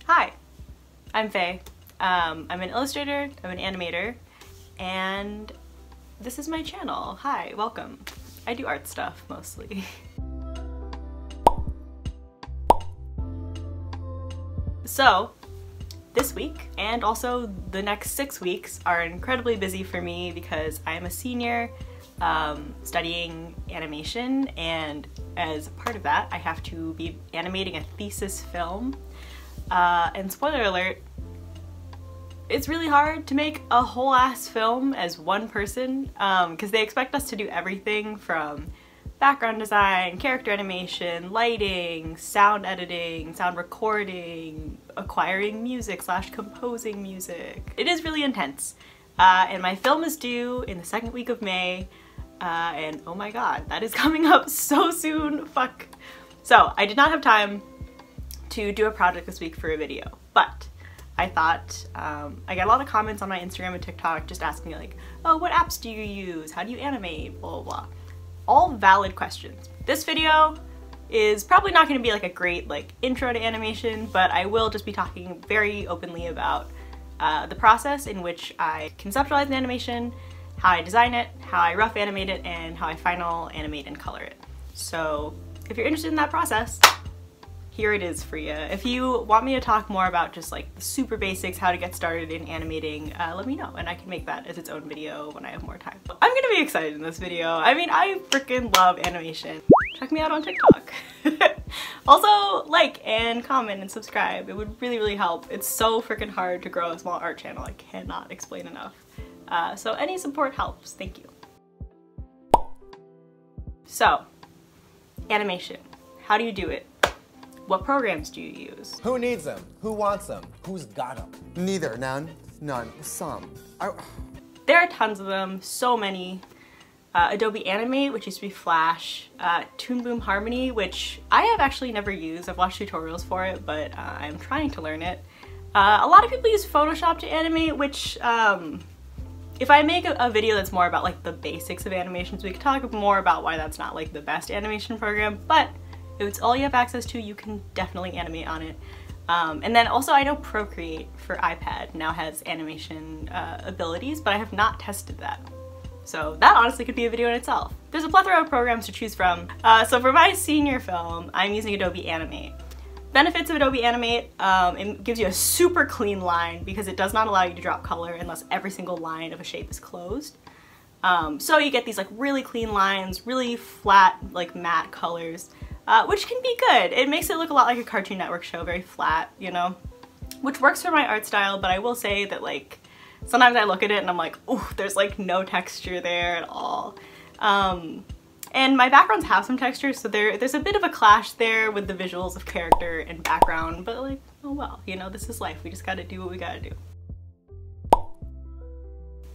Hi, I'm Faye. I'm an illustrator, I'm an animator, and this is my channel. Hi, welcome. I do art stuff mostly. So, this week and also the next 6 weeks are incredibly busy for me because I'm a senior studying animation, and as part of that I have to be animating a thesis film. And spoiler alert, it's really hard to make a whole ass film as one person because they expect us to do everything from background design, character animation, lighting, sound editing, sound recording, acquiring music / composing music. It is really intense. And my film is due in the second week of May, and oh my god, that is coming up so soon, fuck. So I did not have time to do a project this week for a video, but I thought, I got a lot of comments on my Instagram and TikTok just asking me like, oh, what apps do you use? How do you animate? Blah, blah, blah. All valid questions. This video is probably not going to be like a great like intro to animation, but I will just be talking very openly about the process in which I conceptualize an animation, how I design it, how I rough animate it, and how I final animate and color it. So if you're interested in that process, here it is for you. If you want me to talk more about just like the super basics, how to get started in animating, let me know and I can make that as its own video when I have more time. I'm gonna be excited in this video. I mean, I freaking love animation. Check me out on TikTok. Also, like and comment and subscribe. It would really, really help. It's so freaking hard to grow a small art channel. I cannot explain enough. So any support helps. Thank you. So, animation. How do you do it? What programs do you use? Who needs them? Who wants them? Who's got them? Neither. None. None. Some. There are tons of them. So many. Adobe Animate, which used to be Flash. Toon Boom Harmony, which I have actually never used. I've watched tutorials for it, but I'm trying to learn it. A lot of people use Photoshop to animate, which if I make a video that's more about like the basics of animations, we could talk more about why that's not like the best animation program, but if it's all you have access to, you can definitely animate on it. And then also I know Procreate for iPad now has animation abilities, but I have not tested that. So that honestly could be a video in itself. There's a plethora of programs to choose from. So for my senior film, I'm using Adobe Animate. Benefits of Adobe Animate, it gives you a super clean line because it does not allow you to drop color unless every single line of a shape is closed. So you get these like really clean lines, really flat like matte colors. Which can be good. It makes it look a lot like a Cartoon Network show, very flat, you know, which works for my art style, but I will say that like sometimes I look at it and I'm like, oh, there's like no texture there at all. And my backgrounds have some texture, so there's a bit of a clash there with the visuals of character and background, but like, oh well, you know, this is life. We just gotta do what we gotta do.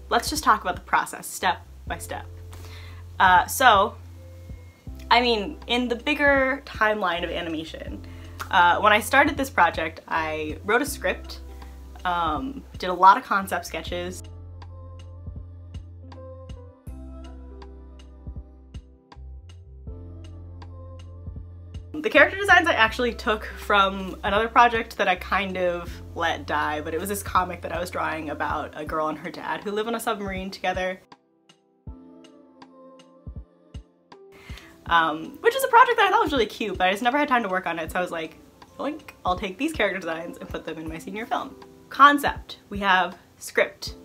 Let's just talk about the process step by step. I mean, in the bigger timeline of animation, when I started this project, I wrote a script, did a lot of concept sketches. The character designs I actually took from another project that I kind of let die, but it was this comic that I was drawing about a girl and her dad who live on a submarine together. Which is a project that I thought was really cute, but I just never had time to work on it, so I was like, boink, I'll take these character designs and put them in my senior film. Concept. We have script,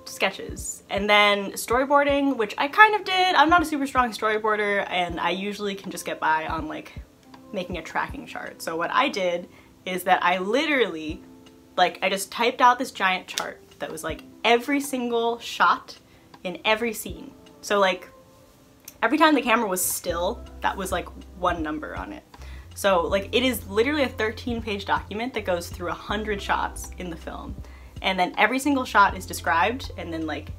sketches, and then storyboarding, which I kind of did. I'm not a super strong storyboarder, and I usually can just get by on like making a tracking chart. So what I did is that I literally, like, I just typed out this giant chart that was like every single shot in every scene. So like, every time the camera was still, that was like one number on it. So like it is literally a 13-page document that goes through 100 shots in the film. And then every single shot is described, and then like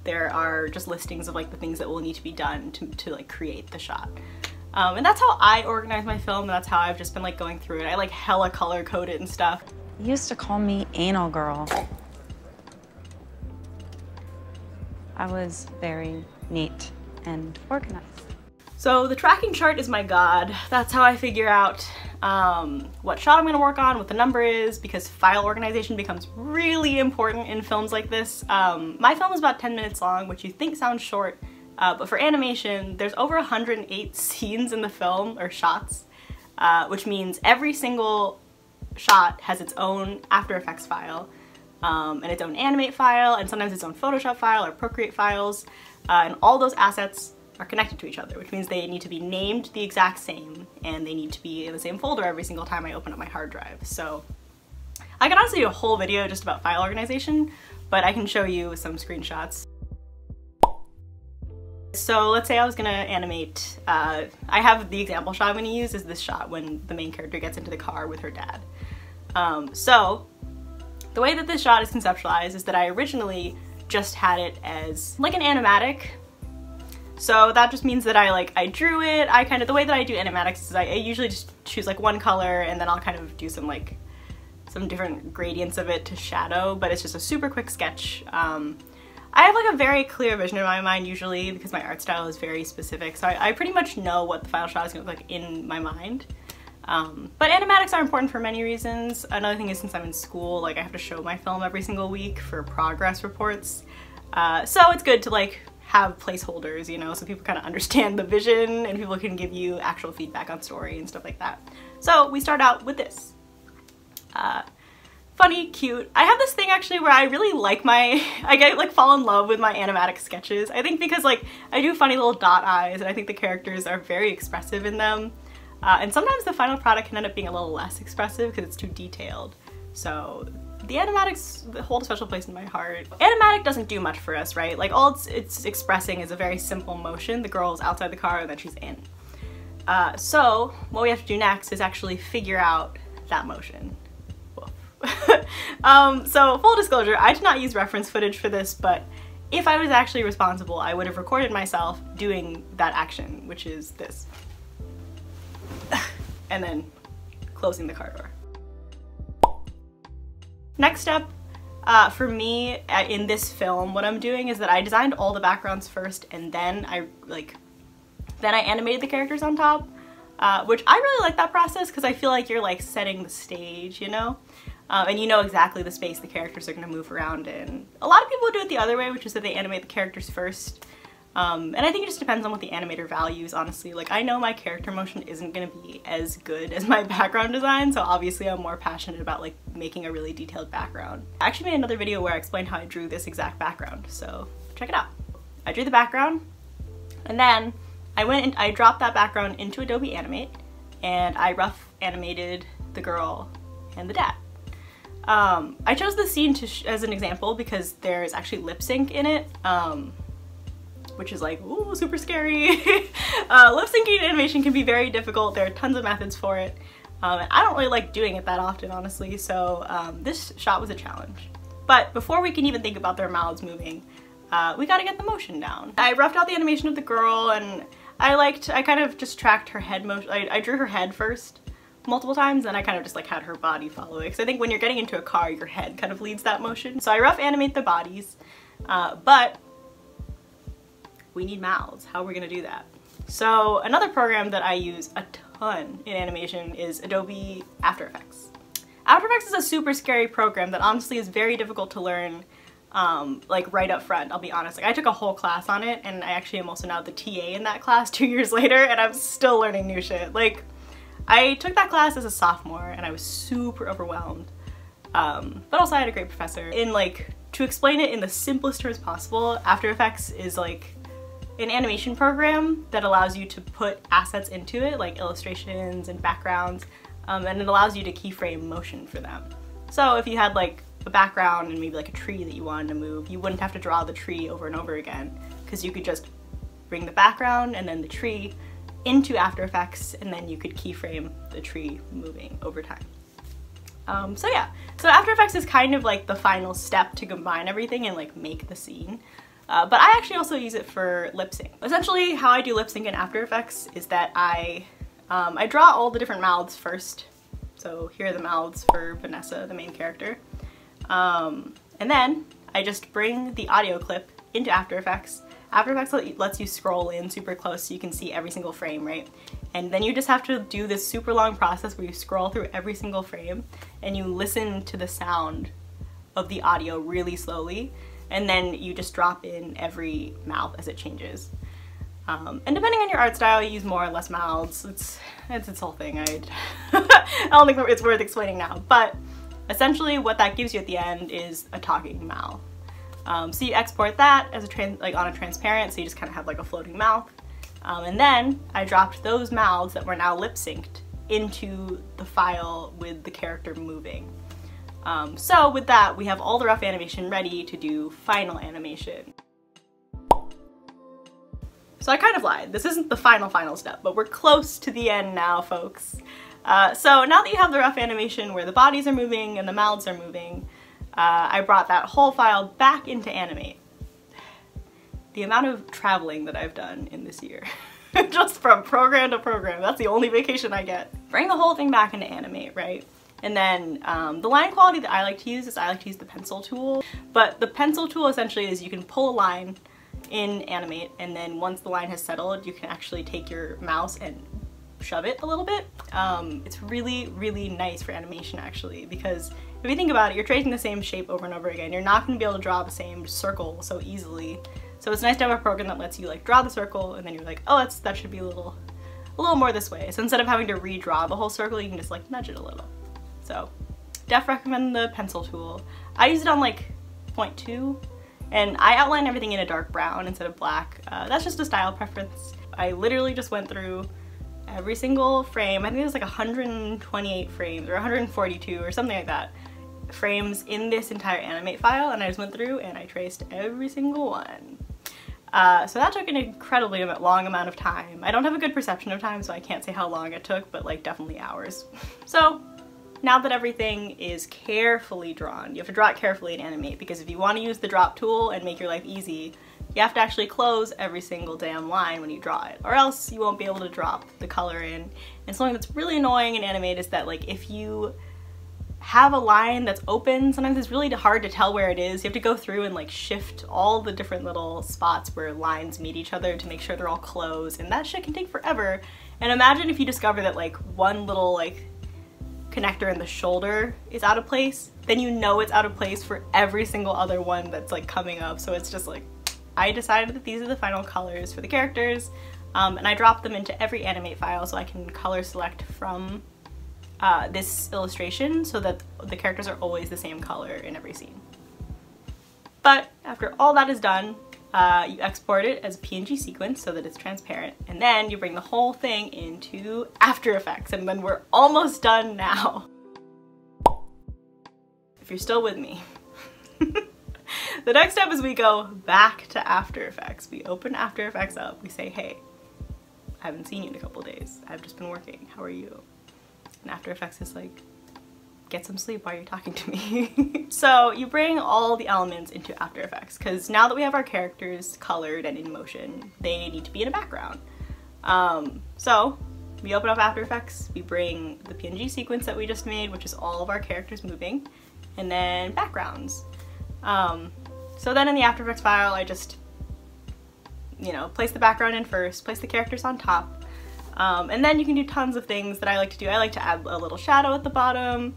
there are just listings of like the things that will need to be done to like create the shot. And that's how I organize my film, and that's how I've just been like going through it. I like hella color code it and stuff. You used to call me anal girl. I was very neat and organized. So the tracking chart is my god. That's how I figure out what shot I'm gonna work on, what the number is, because file organization becomes really important in films like this. My film is about 10 minutes long, which you think sounds short, but for animation, there's over 108 scenes in the film, or shots, which means every single shot has its own After Effects file, and its own animate file, and sometimes its own Photoshop file or Procreate files, and all those assets are connected to each other, which means they need to be named the exact same, and they need to be in the same folder every single time I open up my hard drive. So I can honestly do a whole video just about file organization, but I can show you some screenshots. So let's say I was gonna animate, I have the example shot I'm gonna use is this shot when the main character gets into the car with her dad. So the way that this shot is conceptualized is that I originally just had it as like an animatic. So that just means that I drew it. The way that I do animatics is I usually just choose like one color and then I'll kind of do some different gradients of it to shadow, but it's just a super quick sketch. I have like a very clear vision in my mind usually because my art style is very specific, so I pretty much know what the final shot is gonna look like in my mind. But animatics are important for many reasons. Another thing is, since I'm in school, like I have to show my film every single week for progress reports. So it's good to like have placeholders, you know, so people kind of understand the vision and people can give you actual feedback on story and stuff like that. So we start out with this. Funny, cute. I have this thing actually where I really like I fall in love with my animatic sketches. I think because like I do funny little dot eyes and I think the characters are very expressive in them. And sometimes the final product can end up being a little less expressive because it's too detailed. So the animatics hold a special place in my heart. Animatic doesn't do much for us, right? Like all it's expressing is a very simple motion. The girl's outside the car and then she's in. So what we have to do next is actually figure out that motion. So full disclosure, I did not use reference footage for this, but if I was actually responsible, I would have recorded myself doing that action, which is this. And then closing the car door. Next step for me in this film, what I'm doing is that I designed all the backgrounds first and then I animated the characters on top, which I really like that process because I feel like you're like setting the stage, you know? And you know exactly the space the characters are going to move around in. A lot of people do it the other way, which is that they animate the characters first. And I think it just depends on what the animator values, honestly. Like, I know my character motion isn't going to be as good as my background design, so obviously I'm more passionate about like making a really detailed background. I actually made another video where I explained how I drew this exact background, so check it out. I drew the background, and then I dropped that background into Adobe Animate, and I rough animated the girl and the dad. I chose the scene as an example because there's actually lip sync in it, which is like, ooh, super scary. Lip syncing animation can be very difficult. There are tons of methods for it. And I don't really like doing it that often, honestly, so this shot was a challenge. But before we can even think about their mouths moving, we gotta get the motion down. I roughed out the animation of the girl, and I kind of just tracked her head motion. I drew her head first multiple times, and I kind of just like had her body follow it, because I think when you're getting into a car, your head kind of leads that motion. So I rough animate the bodies, but we need mouths. How are we gonna do that? So another program that I use a ton in animation is Adobe After Effects. After Effects is a super scary program that honestly is very difficult to learn like right up front, I'll be honest. Like I took a whole class on it, and I actually am also now the TA in that class 2 years later, and I'm still learning new shit. Like I took that class as a sophomore and I was super overwhelmed, but also I had a great professor. To explain it in the simplest terms possible, After Effects is like an animation program that allows you to put assets into it, like illustrations and backgrounds, and it allows you to keyframe motion for them. So if you had like a background and maybe like a tree that you wanted to move, you wouldn't have to draw the tree over and over again, because you could just bring the background and then the tree into After Effects, and then you could keyframe the tree moving over time. So yeah, so After Effects is kind of like the final step to combine everything and like make the scene. But I actually also use it for lip sync. Essentially how I do lip sync in After Effects is that I draw all the different mouths first. So here are the mouths for Vanessa, the main character. And then I just bring the audio clip into After Effects. After Effects lets you scroll in super close so you can see every single frame, right? And then you just have to do this super long process where you scroll through every single frame and you listen to the sound of the audio really slowly, and then you just drop in every mouth as it changes. And depending on your art style, you use more or less mouths. It's its whole thing. I don't think it's worth explaining now, but essentially what that gives you at the end is a talking mouth. So you export that as on a transparent, so you just kind of have like a floating mouth. And then I dropped those mouths that were now lip synced into the file with the character moving. So with that, we have all the rough animation ready to do final animation. So I kind of lied. This isn't the final step, but we're close to the end now, folks. So now that you have the rough animation where the bodies are moving and the mouths are moving, I brought that whole file back into Animate. The amount of traveling that I've done in this year, just from program to program, that's the only vacation I get. Bring the whole thing back into Animate, right? And then the line quality that I like to use is I like to use the pencil tool. But the pencil tool essentially is you can pull a line in Animate, and then once the line has settled, you can actually take your mouse and shove it a little bit. It's really, really nice for animation actually, because if you think about it, you're tracing the same shape over and over again. You're not going to be able to draw the same circle so easily. So it's nice to have a program that lets you like draw the circle and then you're like, oh, that should be a little more this way. So instead of having to redraw the whole circle, you can just like nudge it a little. So def recommend the pencil tool. I use it on like 0.2 and I outline everything in a dark brown instead of black. That's just a style preference. I literally just went through every single frame. I think it was like 128 frames or 142 or something like that frames in this entire Animate file, and I just went through and I traced every single one. So that took an incredibly long amount of time. I don't have a good perception of time, so I can't say how long it took, but like definitely hours. So now that everything is carefully drawn, you have to draw it carefully in Animate, because if you want to use the drop tool and make your life easy, you have to actually close every single damn line when you draw it, or else you won't be able to drop the color in. And something that's really annoying in Animate is that like if you have a line that's open, sometimes it's really hard to tell where it is. You have to go through and like shift all the different little spots where lines meet each other to make sure they're all closed, and that shit can take forever. And imagine if you discover that like one little like connector in the shoulder is out of place, then you know it's out of place for every single other one that's like coming up. So it's just like, I decided that these are the final colors for the characters, and I dropped them into every Animate file so I can color select from this illustration so that the characters are always the same color in every scene. But after all that is done, you export it as a PNG sequence so that it's transparent, and then you bring the whole thing into After Effects, and then we're almost done now. If you're still with me. The next step is we go back to After Effects. We open After Effects up, we say, hey, I haven't seen you in a couple days. I've just been working, how are you? And After Effects is like, get some sleep while you're talking to me. So you bring all the elements into After Effects, because now that we have our characters colored and in motion, they need to be in a background. So we open up After Effects, we bring the PNG sequence that we just made, which is all of our characters moving, and then backgrounds. So then in the After Effects file, I just, you know, place the background in first, place the characters on top, and then you can do tons of things that I like to do. I like to add a little shadow at the bottom,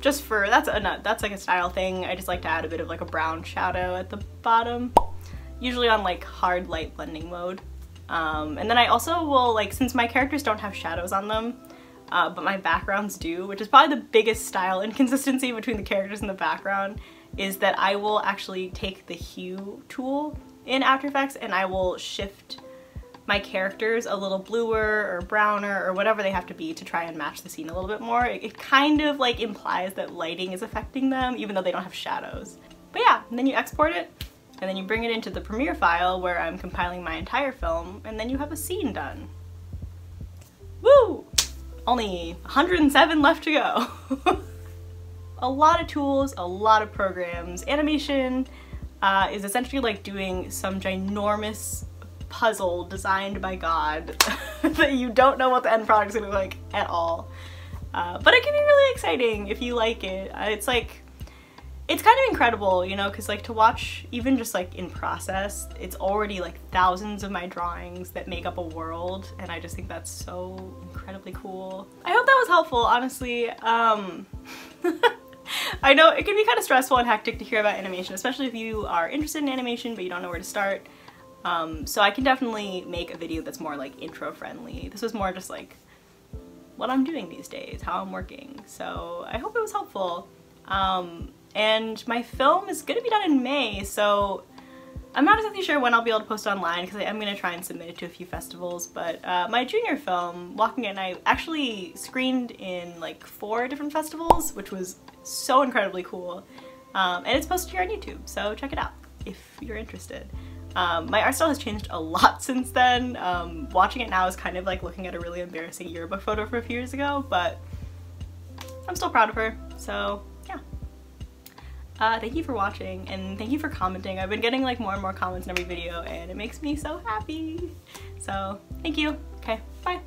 just for, that's like a style thing. I just like to add a bit of like a brown shadow at the bottom, usually on like hard light blending mode. And then I also will, like, since my characters don't have shadows on them, but my backgrounds do, which is probably the biggest style inconsistency between the characters and the background, is that I will actually take the hue tool in After Effects and I will shift my characters a little bluer or browner or whatever they have to be to try and match the scene a little bit more. It kind of like implies that lighting is affecting them even though they don't have shadows. But yeah, and then you export it and then you bring it into the Premiere file where I'm compiling my entire film, and then you have a scene done. Woo! Only 107 left to go. A lot of tools, a lot of programs. Animation is essentially like doing some ginormous puzzle designed by God that you don't know what the end product is gonna look like at all. But it can be really exciting if you like it. It's like, it's kind of incredible, you know, because like to watch even just like in process, it's already like thousands of my drawings that make up a world, and I just think that's so incredibly cool. I hope that was helpful, honestly. I know it can be kind of stressful and hectic to hear about animation, especially if you are interested in animation but you don't know where to start. So I can definitely make a video that's more like intro friendly. This was more just like what I'm doing these days, how I'm working. So I hope it was helpful. And my film is gonna be done in May, so I'm not exactly sure when I'll be able to post it online because I am gonna try and submit it to a few festivals, but my junior film, Walking at Night, actually screened in like 4 different festivals, which was so incredibly cool. And it's posted here on YouTube, so check it out if you're interested. My art style has changed a lot since then. Watching it now is kind of like looking at a really embarrassing yearbook photo from a few years ago, but I'm still proud of her, so yeah. Thank you for watching, and thank you for commenting. I've been getting like more and more comments in every video, and it makes me so happy. So thank you. Okay, bye.